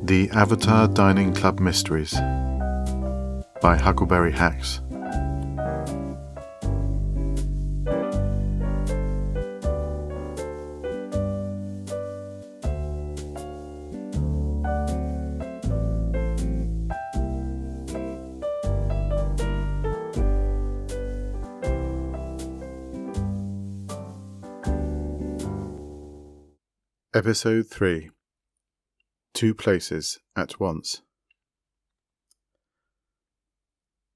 The Avatar Dining Club Mysteries by Huckleberry Hax. Episode 3. Two Places at Once.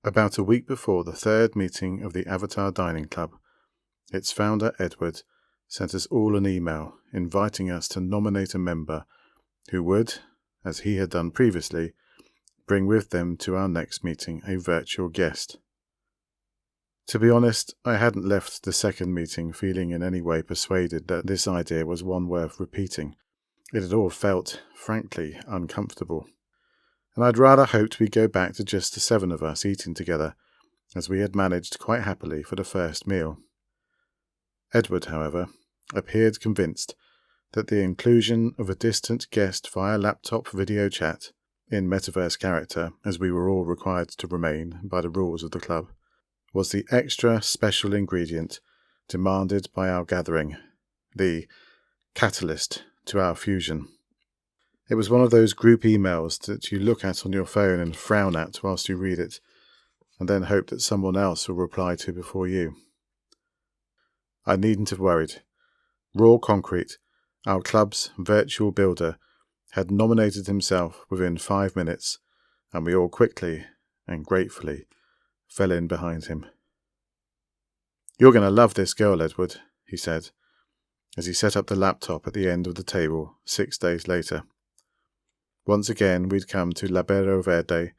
About a week before the third meeting of the Avatar Dining Club, its founder Edward sent us all an email inviting us to nominate a member who would, as he had done previously, bring with them to our next meeting a virtual guest. To be honest, I hadn't left the second meeting feeling in any way persuaded that this idea was one worth repeating. It had all felt, frankly, uncomfortable, and I'd rather hoped we'd go back to just the 7 of us eating together, as we had managed quite happily for the first meal. Edward, however, appeared convinced that the inclusion of a distant guest via laptop video chat, in metaverse character, as we were all required to remain by the rules of the club, was the extra special ingredient demanded by our gathering, the catalyst to our fusion. It was one of those group emails that you look at on your phone and frown at whilst you read it, and then hope that someone else will reply to before you. I needn't have worried. Raw Concrete, our club's virtual builder, had nominated himself within 5 minutes, and we all quickly and gratefully fell in behind him. "You're going to love this girl, Edward," he said, as he set up the laptop at the end of the table 6 days later. Once again we'd come to Labero Verde,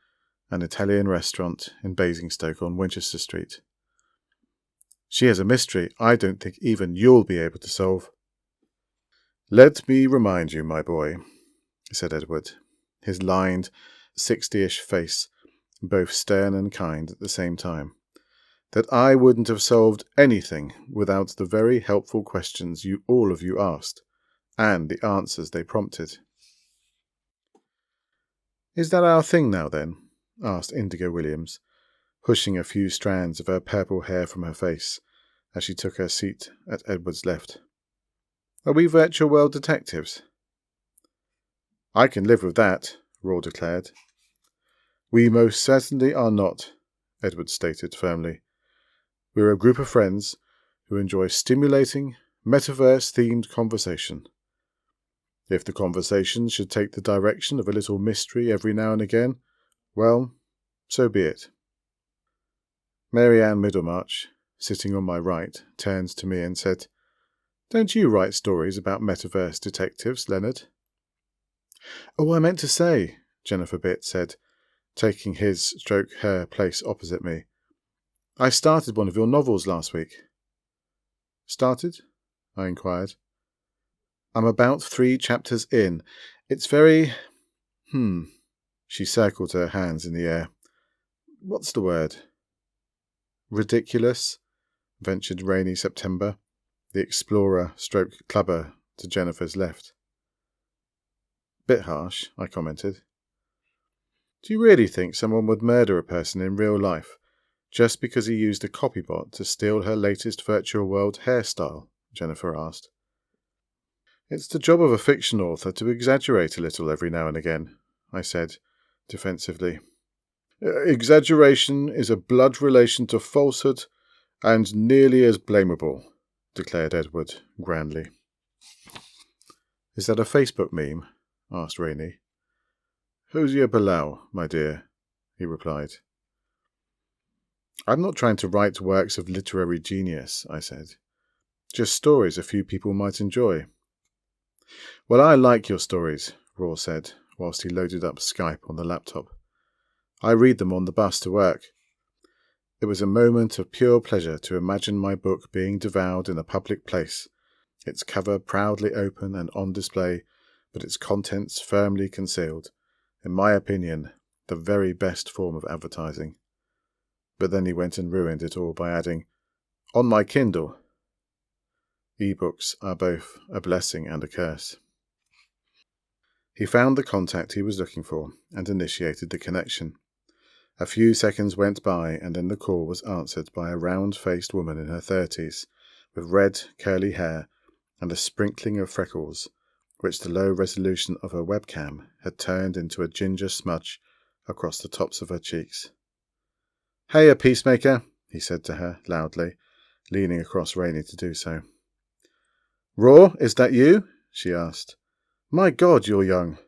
an Italian restaurant in Basingstoke on Winchester Street. "She has a mystery I don't think even you'll be able to solve." "Let me remind you, my boy," said Edward, his lined, 60-ish face both stern and kind at the same time, "that I wouldn't have solved anything without the very helpful questions you all of you asked, and the answers they prompted." "Is that our thing now, then?" asked Indigo Williams, pushing a few strands of her purple hair from her face as she took her seat at Edward's left. "Are we virtual world detectives?" "I can live with that," Raw declared. "We most certainly are not," Edward stated firmly. "We're a group of friends who enjoy stimulating, metaverse-themed conversation. If the conversation should take the direction of a little mystery every now and again, well, so be it." Mary Ann Middlemarch, sitting on my right, turned to me and said, "Don't you write stories about metaverse detectives, Leonard?" "Oh, I meant to say," Jennifer Bitt said, taking his/her place opposite me, "I started one of your novels last week." "Started?" I inquired. "I'm about 3 chapters in. It's very... She circled her hands in the air. "What's the word?" "Ridiculous," ventured Rainy September, the explorer/clubber to Jennifer's left. "Bit harsh," I commented. "Do you really think someone would murder a person in real life just because he used a copybot to steal her latest virtual world hairstyle?" Jennifer asked. "It's the job of a fiction author to exaggerate a little every now and again," I said, defensively. "Exaggeration is a blood relation to falsehood and nearly as blamable," declared Edward grandly. "Is that a Facebook meme?" asked Rainey. "Hosea Bilal, my dear," he replied. "I'm not trying to write works of literary genius," I said. "Just stories a few people might enjoy." "Well, I like your stories," Raw said, whilst he loaded up Skype on the laptop. "I read them on the bus to work." It was a moment of pure pleasure to imagine my book being devoured in a public place, its cover proudly open and on display, but its contents firmly concealed. In my opinion, the very best form of advertising. But then he went and ruined it all by adding, "On my Kindle." E-books are both a blessing and a curse. He found the contact he was looking for and initiated the connection. A few seconds went by, and then the call was answered by a round-faced woman in her 30s, with red, curly hair and a sprinkling of freckles, which the low resolution of her webcam had turned into a ginger smudge across the tops of her cheeks. "Hey, Peacemaker," he said to her loudly, leaning across Rainey to do so. "Raw, is that you?" she asked. "My God, you're young."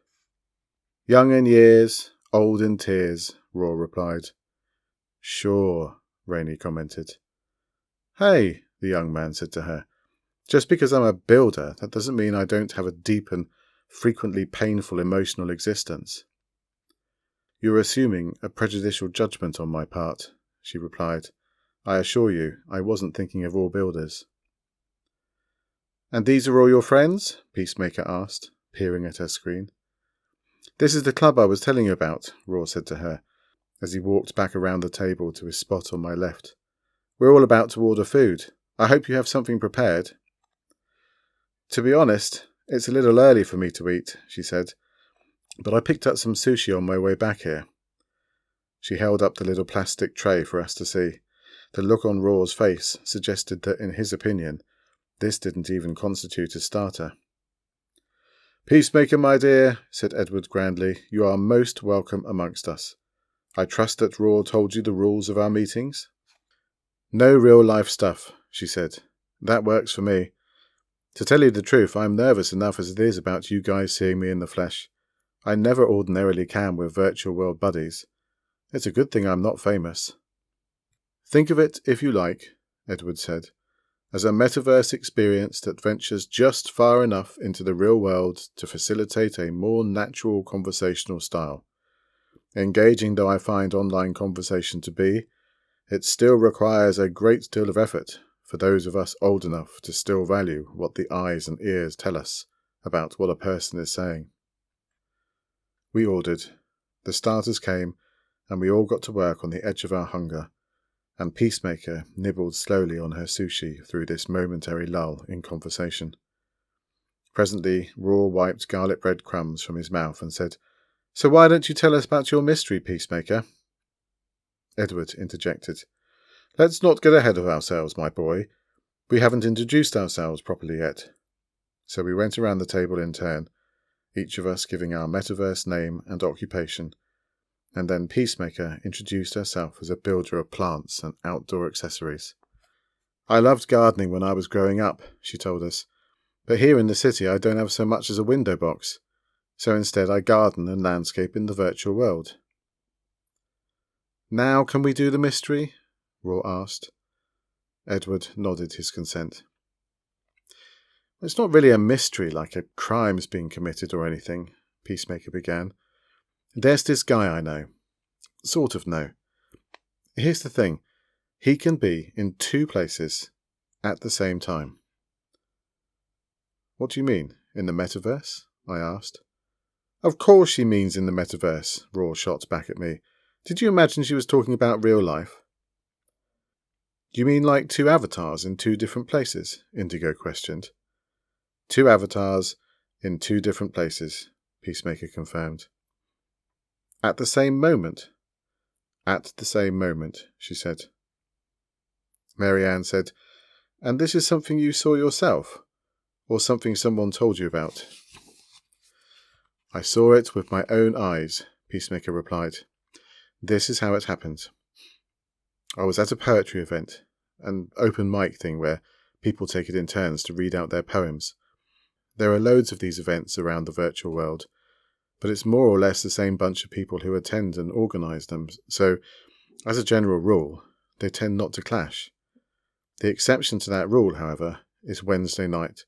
"Young in years, old in tears," Raw replied. "Sure," Rainey commented. "Hey," the young man said to her, "just because I'm a builder, that doesn't mean I don't have a deep and frequently painful emotional existence." "You're assuming a prejudicial judgment on my part," she replied. "I assure you, I wasn't thinking of all builders." "And these are all your friends?" Peacemaker asked, peering at her screen. "This is the club I was telling you about," Raw said to her, as he walked back around the table to his spot on my left. "We're all about to order food. I hope you have something prepared." "To be honest, it's a little early for me to eat," she said, "but I picked up some sushi on my way back here." She held up the little plastic tray for us to see. The look on Raw's face suggested that, in his opinion, this didn't even constitute a starter. "Peacemaker, my dear," said Edward grandly, "you are most welcome amongst us. I trust that Raw told you the rules of our meetings?" "No real-life stuff," she said. "That works for me. To tell you the truth, I'm nervous enough as it is about you guys seeing me in the flesh. I never ordinarily can with virtual world buddies. It's a good thing I'm not famous." "Think of it, if you like," Edward said, "as a metaverse experience that ventures just far enough into the real world to facilitate a more natural conversational style. Engaging though I find online conversation to be, it still requires a great deal of effort for those of us old enough to still value what the eyes and ears tell us about what a person is saying." We ordered. The starters came, and we all got to work on the edge of our hunger, and Peacemaker nibbled slowly on her sushi through this momentary lull in conversation. Presently, Raw wiped garlic bread crumbs from his mouth and said, "So why don't you tell us about your mystery, Peacemaker?" Edward interjected, "Let's not get ahead of ourselves, my boy. We haven't introduced ourselves properly yet." So we went around the table in turn, each of us giving our metaverse name and occupation, and then Peacemaker introduced herself as a builder of plants and outdoor accessories. "I loved gardening when I was growing up," she told us, "but here in the city I don't have so much as a window box, so instead I garden and landscape in the virtual world." "Now can we do the mystery?" Raw asked. Edward nodded his consent. "It's not really a mystery like a crime's been committed or anything," Peacemaker began. "There's this guy I know. Sort of know. Here's the thing. He can be in two places at the same time." "What do you mean, in the metaverse?" I asked. "Of course she means in the metaverse," Raw shot back at me. "Did you imagine she was talking about real life?" "Do you mean like two avatars in two different places?" Indigo questioned. "Two avatars in two different places," Peacemaker confirmed. "At the same moment?" "At the same moment," she said. Marianne said, "And this is something you saw yourself, or something someone told you about?" "I saw it with my own eyes," Peacemaker replied. "This is how it happened. I was at a poetry event, an open mic thing where people take it in turns to read out their poems. There are loads of these events around the virtual world, but it's more or less the same bunch of people who attend and organise them, so, as a general rule, they tend not to clash. The exception to that rule, however, is Wednesday night,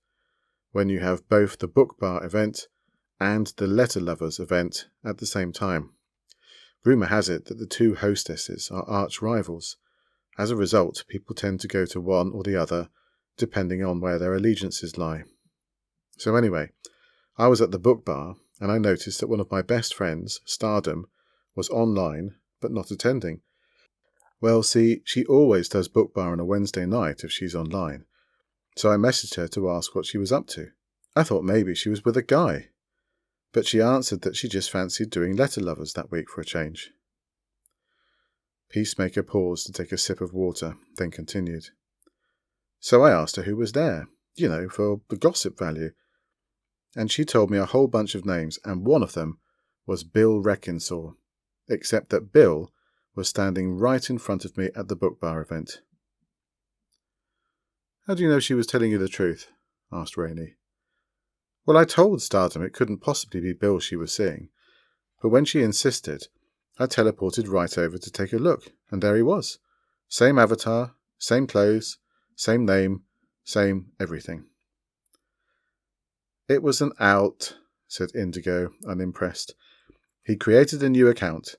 when you have both the book bar event and the letter lovers event at the same time. Rumour has it that the two hostesses are arch rivals. As a result, people tend to go to one or the other, depending on where their allegiances lie. So anyway, I was at the book bar, and I noticed that one of my best friends, Stardom, was online, but not attending. Well, see, she always does book bar on a Wednesday night if she's online. So I messaged her to ask what she was up to. I thought maybe she was with a guy. but she answered that she just fancied doing letter lovers that week for a change. Peacemaker paused to take a sip of water, then continued. So I asked her who was there, for the gossip value. And she told me a whole bunch of names, and one of them was Bill Reckinsaw, except that Bill was standing right in front of me at the book bar event. How do you know she was telling you the truth? Asked Rainey. Well, I told Stardom it couldn't possibly be Bill she was seeing, but when she insisted, I teleported right over to take a look, and there he was. Same avatar, same clothes, same name, same everything. It was an out, said Indigo, unimpressed. He created a new account,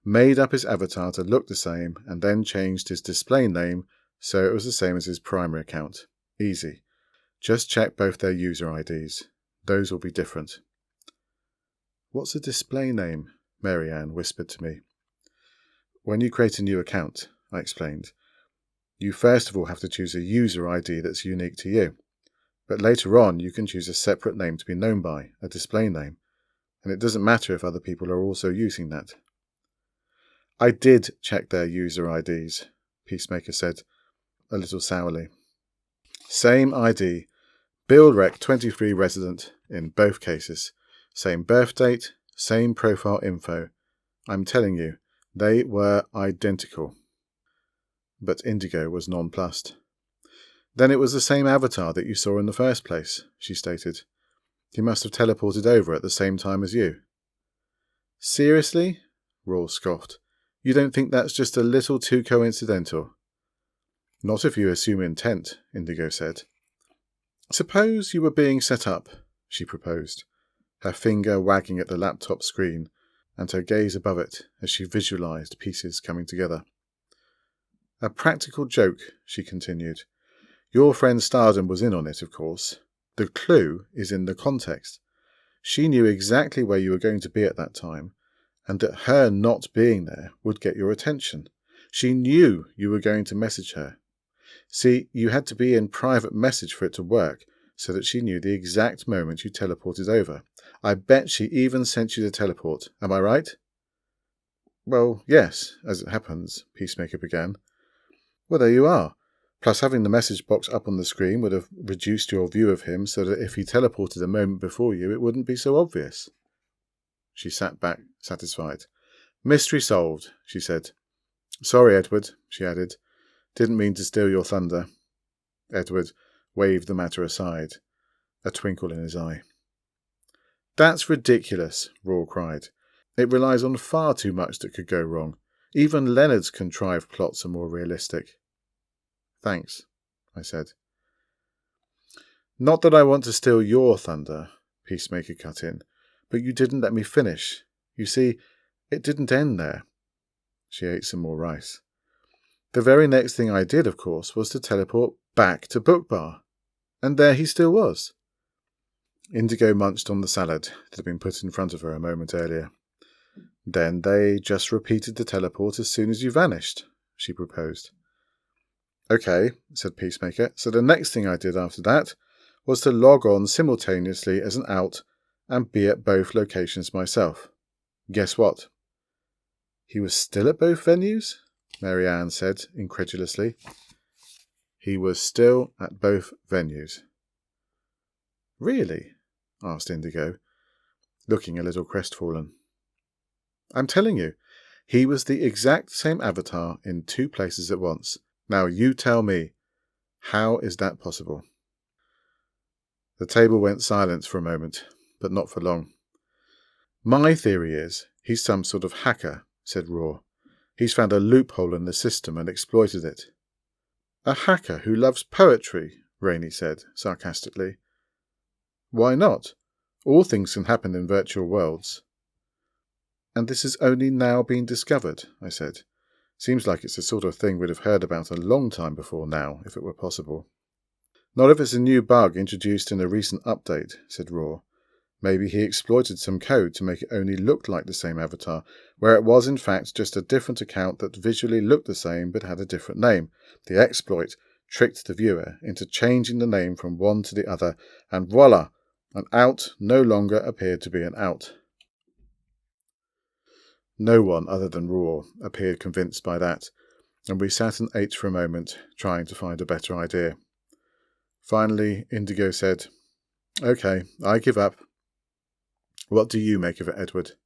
made up his avatar to look the same, and then changed his display name so it was the same as his primary account. Easy. Just check both their user IDs. Those will be different. What's a display name? Marianne whispered to me. When you create a new account, I explained, you first of all have to choose a user ID that's unique to you. But later on, you can choose a separate name to be known by, a display name, and it doesn't matter if other people are also using that. I did check their user IDs, Peacemaker said, a little sourly. Same ID, Bill Rec 23 resident in both cases. Same birth date, same profile info. I'm telling you, they were identical. But Indigo was nonplussed. Then it was the same avatar that you saw in the first place, she stated. He must have teleported over at the same time as you. Seriously? Raw scoffed. You don't think that's just a little too coincidental? Not if you assume intent, Indigo said. Suppose you were being set up, she proposed, her finger wagging at the laptop screen and her gaze above it as she visualized pieces coming together. A practical joke, she continued. Your friend Stardom was in on it, of course. The clue is in the context. She knew exactly where you were going to be at that time, and that her not being there would get your attention. She knew you were going to message her. See, you had to be in private message for it to work, so that she knew the exact moment you teleported over. I bet she even sent you the teleport. Am I right? Well, yes, as it happens, Peacemaker began. Well, there you are. Plus, having the message box up on the screen would have reduced your view of him so that if he teleported a moment before you, it wouldn't be so obvious. She sat back, satisfied. Mystery solved, she said. Sorry, Edward, she added. Didn't mean to steal your thunder. Edward waved the matter aside, a twinkle in his eye. That's ridiculous, Raw cried. It relies on far too much that could go wrong. Even Leonard's contrived plots are more realistic. Thanks, I said. Not that I want to steal your thunder, Peacemaker cut in, but you didn't let me finish. You see, it didn't end there. She ate some more rice. The very next thing I did, of course, was to teleport back to Book Bar. And there he still was. Indigo munched on the salad that had been put in front of her a moment earlier. Then they just repeated the teleport as soon as you vanished, she proposed. Okay, said Peacemaker, so the next thing I did after that was to log on simultaneously as an out and be at both locations myself. Guess what? He was still at both venues? Marianne said incredulously. He was still at both venues. Really? Asked Indigo, looking a little crestfallen. I'm telling you, he was the exact same avatar in two places at once. Now you tell me, how is that possible? The table went silent for a moment, but not for long. My theory is he's some sort of hacker, said Raw. He's found a loophole in the system and exploited it. A hacker who loves poetry, Rainey said sarcastically. Why not? All things can happen in virtual worlds. And this is only now being discovered, I said. Seems like it's the sort of thing we'd have heard about a long time before now, if it were possible. Not if it's a new bug introduced in a recent update, said Raw. Maybe he exploited some code to make it only look like the same avatar, where it was in fact just a different account that visually looked the same but had a different name. The exploit tricked the viewer into changing the name from one to the other, and voila! An out no longer appeared to be an out. No one other than Roar appeared convinced by that, and we sat and ate for a moment, trying to find a better idea. Finally, Indigo said, "Okay, I give up. What do you make of it, Edward?"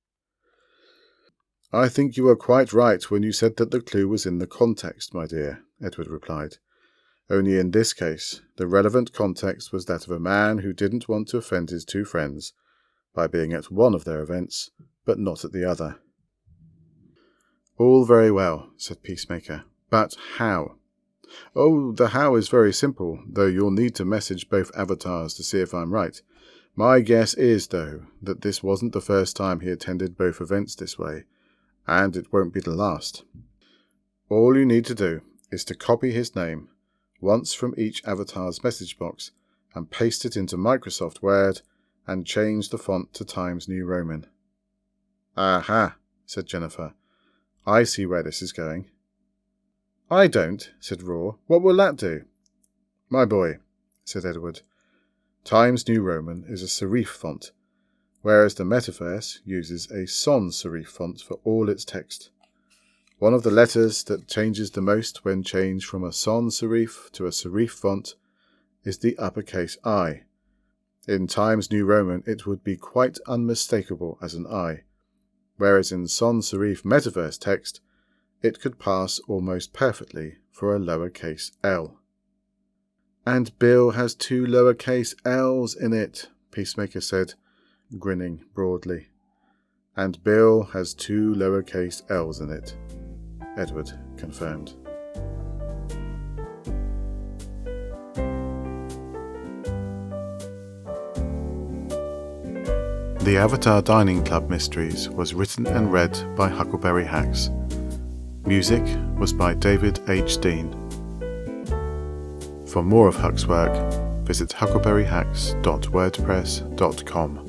"I think you were quite right when you said that the clue was in the context, my dear," Edward replied. "Only in this case, the relevant context was that of a man who didn't want to offend his two friends by being at one of their events, but not at the other." "All very well," said Peacemaker, "but how?" "Oh, the how is very simple, though you'll need to message both avatars to see if I'm right. My guess is, though, that this wasn't the first time he attended both events this way, and it won't be the last. All you need to do is to copy his name once from each avatar's message box and paste it into Microsoft Word and change the font to Times New Roman." "Aha," said Jennifer. "I see where this is going." "I don't," said Roar. "What will that do?" "My boy," said Edward, "Times New Roman is a serif font, whereas the metaverse uses a sans serif font for all its text. One of the letters that changes the most when changed from a sans serif to a serif font is the uppercase I. In Times New Roman it would be quite unmistakable as an I, whereas in sans serif metaverse text it could pass almost perfectly for a lowercase l." "And Bill has 2 lowercase l's in it," Peacemaker said, grinning broadly. "And Bill has 2 lowercase l's in it," Edward confirmed. The Avatar Dining Club Mysteries was written and read by Huckleberry Hax. Music was by David H. Dean. For more of Huck's work, visit huckleberryhax.wordpress.com.